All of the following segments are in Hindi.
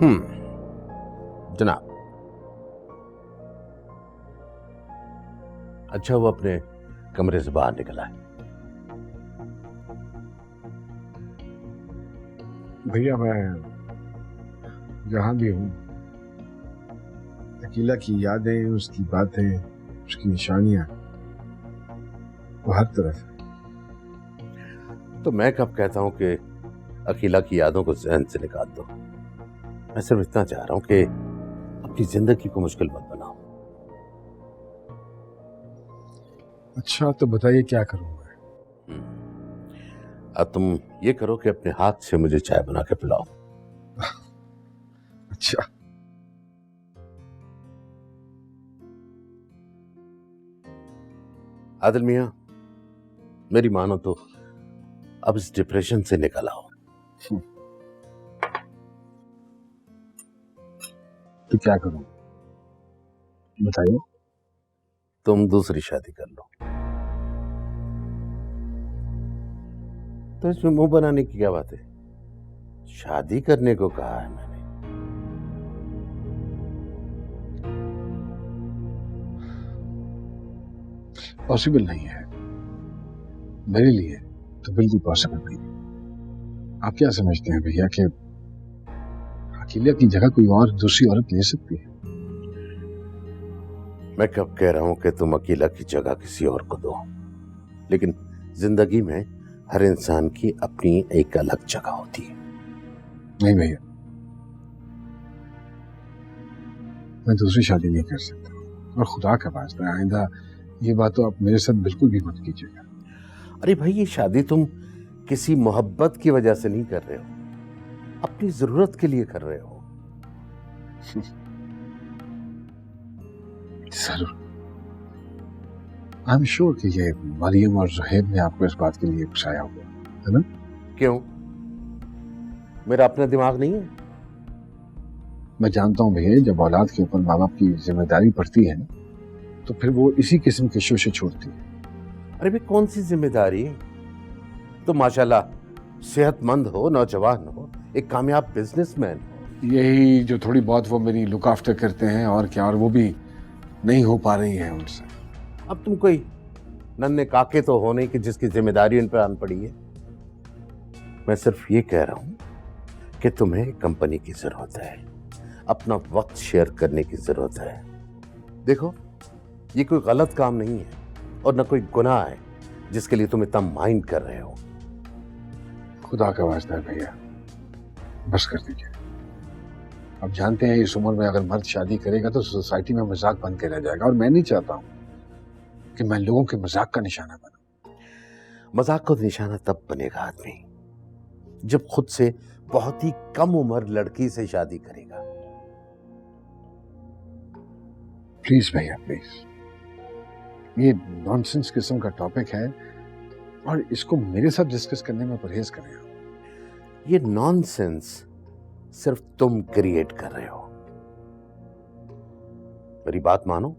जनाब, अच्छा वो अपने कमरे से बाहर निकला है। भैया मैं जहां भी हूं, अकीला की यादें, उसकी बातें, उसकी निशानियां वो हर तरफ है। तो मैं कब कहता हूं कि अकीला की यादों को जहन से निकाल दो। मैं सिर्फ इतना चाह रहा हूं कि अपनी जिंदगी को मुश्किल मत बनाओ। अच्छा तो बताइए क्या करूं मैं? अब तुम ये करो कि अपने हाथ से मुझे चाय बना के पिलाओ। अच्छा, आदिल मियां, मेरी मानो तो अब इस डिप्रेशन से निकल आओ। तो क्या करूं बताइए? तुम दूसरी शादी कर लो। तो इसमें मुंह बनाने की क्या बात है? शादी करने को कहा है मैंने। पॉसिबल नहीं है मेरे लिए, तो बिल्कुल पॉसिबल नहीं। आप क्या समझते हैं भैया कि अकेले की जगह कोई और दूसरी औरत ले सकती है? मैं कब कह रहा हूं कि तुम अकेला की जगह किसी और को दो, लेकिन जिंदगी में हर इंसान की अपनी एक अलग जगह होती है। नहीं भैया, मैं दूसरी शादी नहीं कर सकता, और खुदा का वास्ता है आइंदा ये बात तो आप मेरे साथ बिल्कुल भी मत कीजिएगा। अरे भाई, ये शादी तुम किसी मोहब्बत की वजह से नहीं कर रहे हो, अपनी जरूरत के लिए कर रहे हो। जरूर, आई एम श्योर कि ये मरियम और ज़ुहैब ने आपको इस बात के लिए उकसाया होगा, है ना? क्यों? मेरा अपना दिमाग नहीं है? मैं जानता हूँ भैया, जब औलाद के ऊपर माँ बाप की जिम्मेदारी पड़ती है ना, तो फिर वो इसी किस्म के शोशे छोड़ती है। अरे भाई, कौन सी जिम्मेदारी? तो माशाल्लाह सेहतमंद हो, नौजवान हो, एक कामयाब बिजनेसमैन हो। यही जो थोड़ी बहुत वो मेरी लुक आफ्टर करते हैं, और क्या, और वो भी नहीं हो पा रही है उनसे। अब तुम कोई नन्हे काके तो हो नहीं कि जिसकी जिम्मेदारी उन पर आन पड़ी है। मैं सिर्फ ये कह रहा हूं कि तुम्हें कंपनी की जरूरत है, अपना वक्त शेयर करने की जरूरत है। देखो, ये कोई गलत काम नहीं है और न कोई गुनाह है जिसके लिए तुम इतना माइंड कर रहे हो। खुदा का वास्ता है भैया, बस कर दीजिए। अब जानते हैं इस उम्र में अगर मर्द शादी करेगा तो सोसाइटी में मजाक बन के रह जाएगा, और मैं नहीं चाहता हूं कि मैं लोगों के मजाक का निशाना बनूं। मजाक का निशाना तब बनेगा आदमी जब खुद से बहुत ही कम उम्र लड़की से शादी करेगा। प्लीज भैया प्लीज, ये नॉनसेंस किस्म का टॉपिक है और इसको मेरे साथ डिस्कस करने में परहेज करें। ये नॉनसेंस सिर्फ तुम क्रिएट कर रहे हो। मेरी बात मानो,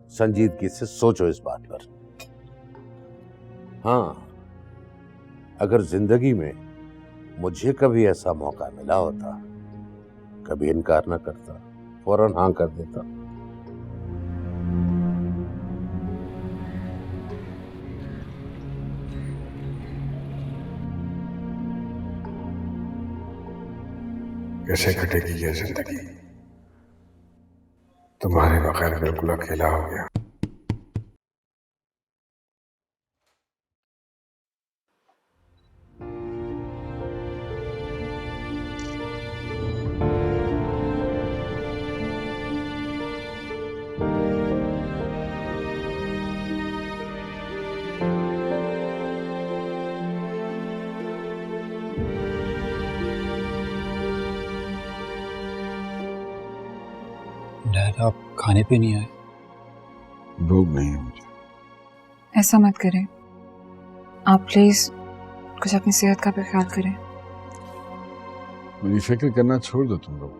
संजीदगी से सोचो इस बात पर। हाँ, अगर जिंदगी में मुझे कभी ऐसा मौका मिला होता, कभी इनकार ना करता, फौरन हाँ कर देता। कैसे कटेगी ये जिंदगी, तुम्हारे बगैर बिल्कुल अकेला हो गया। डैड, आप खाने पे नहीं आए? भूख नहीं है मुझे। ऐसा मत करें आप, प्लीज कुछ अपनी सेहत का भी ख्याल करें। मेरी फिक्र करना छोड़ दो तुम लोग।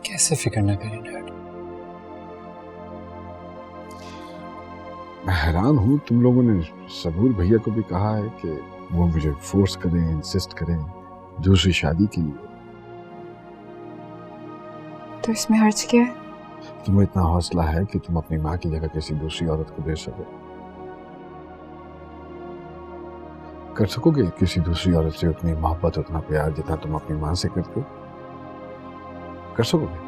कैसे फिक्र ना करें डैड? मैं हैरान हूं, तुम लोगों ने सबूर भैया को भी कहा है कि वो मुझे फोर्स करें, इंसिस्ट करें दूसरी शादी के लिए। तो इसमें हर्ज क्या है? तुम्हें इतना हौसला है कि तुम अपनी माँ की जगह किसी दूसरी औरत को दे सको? कर सकोगे किसी दूसरी औरत से उतनी मोहब्बत, उतना प्यार जितना तुम अपनी माँ से करते हो? कर सकोगे?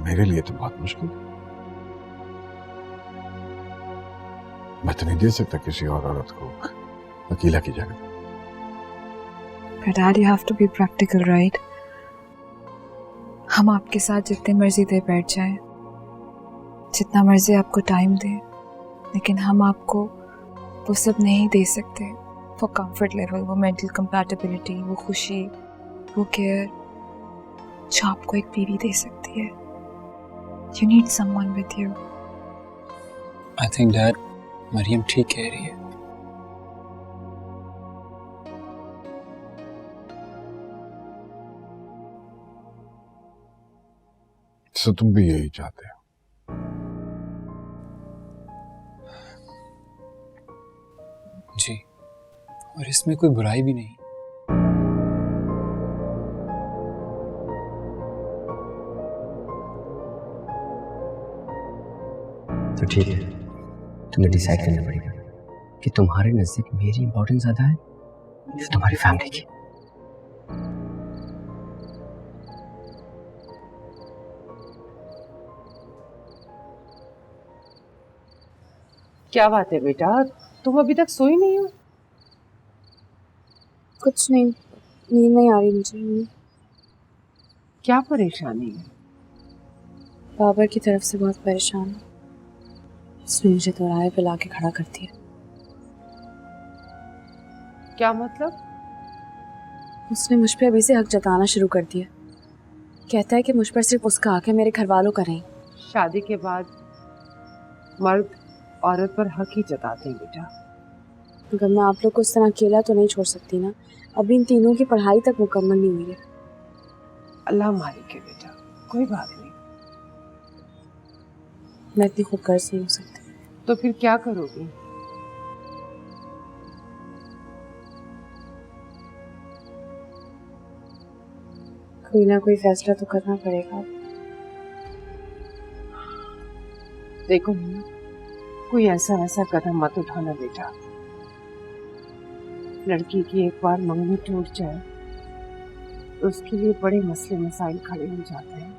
मेरे लिए तो बहुत मुश्किल है। मैं तो नहीं दे सकता किसी और औरत को अकेला की जगह। But Dad, you have to be practical, right? हम आपके साथ जितने मर्जी देर बैठ जाएं, जितना मर्जी आपको टाइम दें, लेकिन हम आपको वो सब नहीं दे सकते। वो कंफर्ट लेवल, वो मेंटल कंपैटिबिलिटी, वो खुशी, वो केयर जो आपको एक बीवी दे सकती है। You need someone with you. I think dad Mariam ठीक कह रही है। तो तुम भी यही चाहते हो? जी, और इसमें कोई बुराई भी नहीं। तो ठीक है, तुम्हें डिसाइड करना पड़ेगा कि तुम्हारे नजदीक मेरी इंपॉर्टेंस ज्यादा है या तुम्हारी फैमिली की। क्या बात है बेटा, तुम अभी तक सोई नहीं हो? कुछ नहीं, नींद नहीं आ रही मुझे। क्या परेशानी है? बाबर की तरफ से बहुत परेशान हूँ। उसने मुझे दोराहे पे लाके खड़ा कर दिया। क्या मतलब? उसने मुझ पे अभी से हक जताना शुरू कर दिया। कहता है कि मुझ पर सिर्फ उसका हक है, मेरे घर वालों का नहीं। शादी के बाद मर्द औरत पर हक ही जताते हैं बेटा। अगर मैं आप लोग को इस तरह अकेला तो नहीं छोड़ सकती ना। अभी इन तीनों की पढ़ाई तक मुकम्मल नहीं हुई है। अल्लाह मालिक है बेटा, कोई बात नहीं। मैं इतनी खुदगर्ज नहीं हो सकती। तो फिर क्या करोगी? कोई ना कोई फैसला तो करना पड़ेगा। देखो कोई ऐसा वैसा कदम मत उठाना बेटा। लड़की की एक बार मंगनी टूट जाए तो उसके लिए बड़े मसले मसाइल खड़े हो जाते हैं,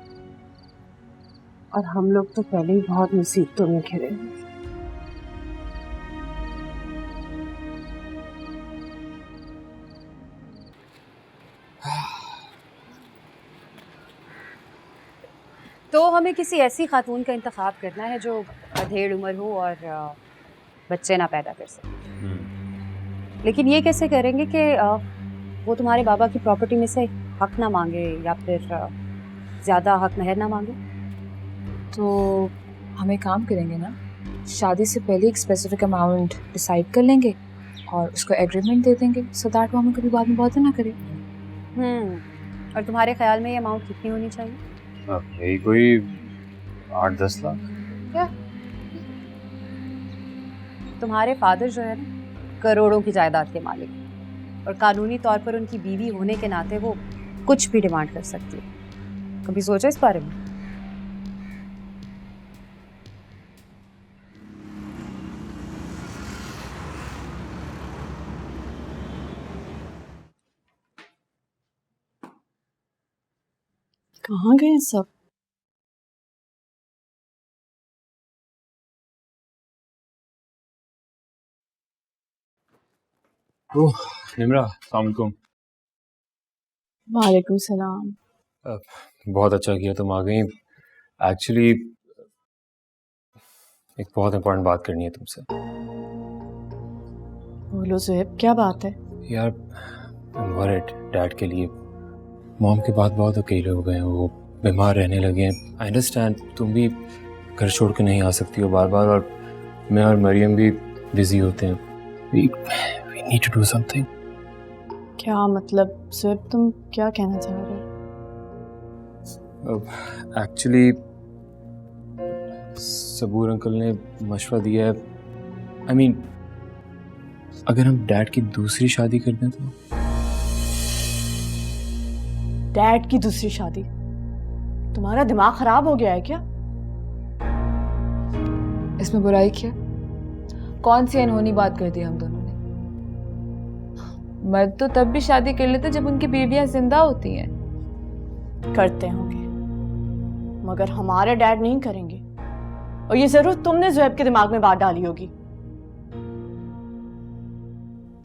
और हम लोग तो पहले ही बहुत मुसीबतों में घिरे हैं। तो हमें किसी ऐसी खातून का इंतखाब करना है जो अधेड़ उम्र हो और बच्चे ना पैदा कर सके। लेकिन ये कैसे करेंगे कि वो तुम्हारे बाबा की प्रॉपर्टी में से हक ना मांगे या फिर ज़्यादा हक महर ना मांगे? तो हम एक काम करेंगे ना, शादी से पहले एक स्पेसिफिक अमाउंट डिसाइड कर लेंगे और उसको एग्रीमेंट दे देंगे, सो दैट वो हमें कभी बाद में बॉदर ना करे। और तुम्हारे ख्याल में ये अमाउंट कितनी होनी चाहिए? यही कोई 8-10 लाख। क्या तुम्हारे फादर जो है ना करोड़ों की जायदाद के मालिक, और कानूनी तौर पर उनकी बीवी होने के नाते वो कुछ भी डिमांड कर सकती है। कभी सोचा इस बारे में? कहाँ गए सब? ओह निम्रा, अस्सलाम वालेकुम। वालेकुम सलाम। बहुत अच्छा किया तुम आ गई। एक्चुअली एक बहुत इंपॉर्टेंट बात करनी है तुमसे। बोलो ज़ुहैब, क्या बात है? यार वरिड डैड के लिए मॉम के बाद बहुत अकेले हो गए हैं, वो बीमार रहने लगे हैं। आई अंडरस्टैंड तुम भी घर छोड़ के नहीं आ सकती हो बार बार, और मैं और मरियम भी बिजी होते हैं। We need to do something. क्या मतलब ज़ुहैब, तुम क्या कहना चाह रहे हो? एक्चुअली सबूर अंकल ने मशवरा दिया है। आई मीन अगर हम डैड की दूसरी शादी कर दें तो। डैड की दूसरी शादी? तुम्हारा दिमाग खराब हो गया है क्या? इसमें बुराई क्या? कौन सी अनहोनी बात कर दी हम दोनों ने? मर्द तो तब भी शादी कर लेते जब उनकी बीवियां जिंदा होती हैं। करते होंगे, मगर हमारे डैड नहीं करेंगे। और ये जरूर तुमने ज़ुहैब के दिमाग में बात डाली होगी।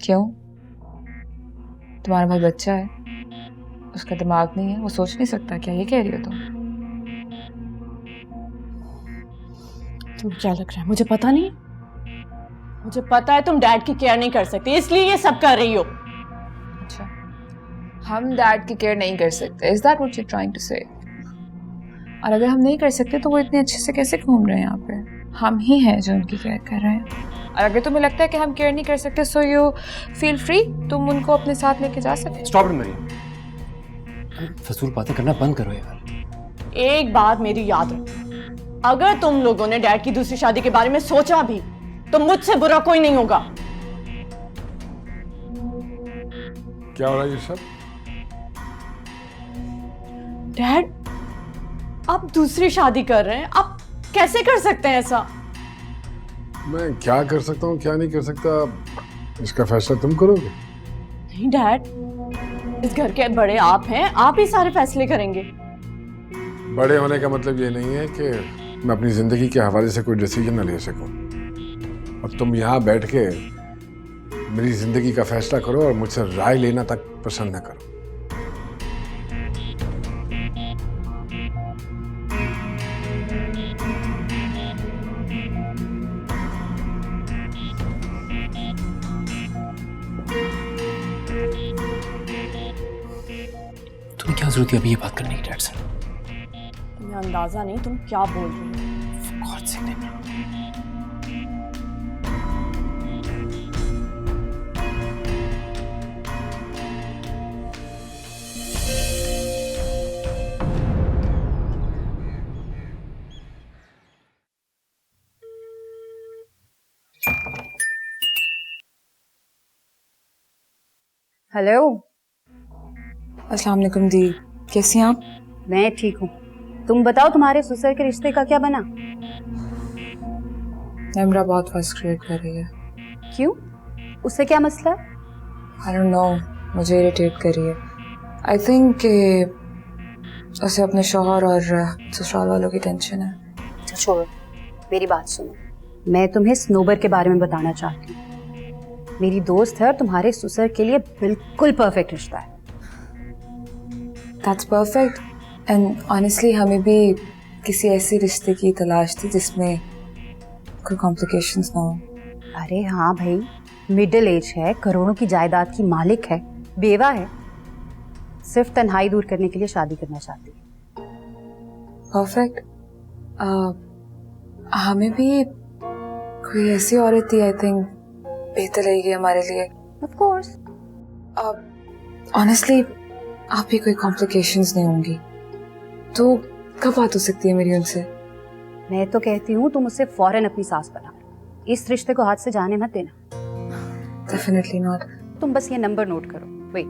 क्यों? तुम्हारा भाई बच्चा है, उसका दिमाग नहीं है, वो सोच नहीं सकता क्या? ये कह रही हो तुम? तुम क्या लग रहा है मुझे पता नहीं? मुझे पता है तुम डैड की केयर नहीं कर सकती, इसलिए ये सब कर रही हो। अच्छा, हम डैड की केयर नहीं कर सकते? Is that what you trying to say? और अगर हम नहीं कर सकते तो वो इतने अच्छे से कैसे घूम रहे हैं यहाँ पे? हम ही हैं जो उनकी केयर कर रहे हैं। और अगर तुम्हें लगता है कि हम केयर नहीं कर सकते, सो यू फील फ्री, तुम उनको अपने साथ लेके जा सकते। स्टॉप इट मरियम, फजूल बातें करना बंद करो यार। एक बात मेरी याद रखो, अगर तुम लोगों ने डैड की दूसरी शादी के बारे में सोचा भी तो मुझसे बुरा कोई नहीं होगा। क्या हो रहा है ये सब? डैड, आप दूसरी शादी कर रहे हैं, आप कैसे कर सकते हैं ऐसा? मैं क्या कर सकता हूँ क्या नहीं कर सकता, इसका फैसला तुम करोगे। नहीं डैड, इस घर के बड़े आप हैं, आप ही सारे फैसले करेंगे। बड़े होने का मतलब ये नहीं है कि मैं अपनी जिंदगी के हवाले से कोई डिसीजन न ले सकूं, और तुम यहाँ बैठ के मेरी जिंदगी का फैसला करो और मुझसे राय लेना तक पसंद न करो। तुम्हें क्या जरूरत है अभी ये बात करने की डैड से? तुम्हें अंदाजा नहीं तुम क्या बोल रहे हो। God sake, Dad. हेलो। अस्सलाम वालेकुम दी, कैसी हैं आप? मैं ठीक हूँ, तुम बताओ तुम्हारे ससुर के रिश्ते का क्या बना? नम्रा बहुत फर्स्ट क्रिएट कर रही है। क्यों, उससे क्या मसला है? आई डोंट नो, मुझे इरिटेट कर रही है। आई थिंक कि उसे अपने शौहर और ससुराल वालों की टेंशन है। अच्छा छोड़ो, मेरी बात सुनो, मैं तुम्हें स्नोबर के बारे में बताना चाहती हूँ। मेरी दोस्त है और तुम्हारे ससुर के लिए बिल्कुल परफेक्ट रिश्ता है। दैट्स परफेक्ट, एंड ऑनेस्टली हमें भी किसी ऐसे रिश्ते की तलाश थी जिसमें कोई कॉम्प्लिकेशंस ना हो। अरे हाँ भाई, मिडिल एज है, करोड़ों की जायदाद की मालिक है, बेवा है, सिर्फ तन्हाई दूर करने के लिए शादी करना चाहती है। परफेक्ट। हमें भी कोई ऐसी औरत थी, आई थिंक बेहतर रहेगी हमारे लिए। Of course. ऑनेस्टली आप भी कोई कॉम्प्लिकेशंस नहीं होंगी तो कब बात हो सकती है मेरी उनसे? मैं तो कहती हूँ तुम उससे फौरन अपनी सास बना लो, इस रिश्ते को हाथ से जाने मत देना। Definitely not. तुम बस ये नंबर नोट करो। वेट,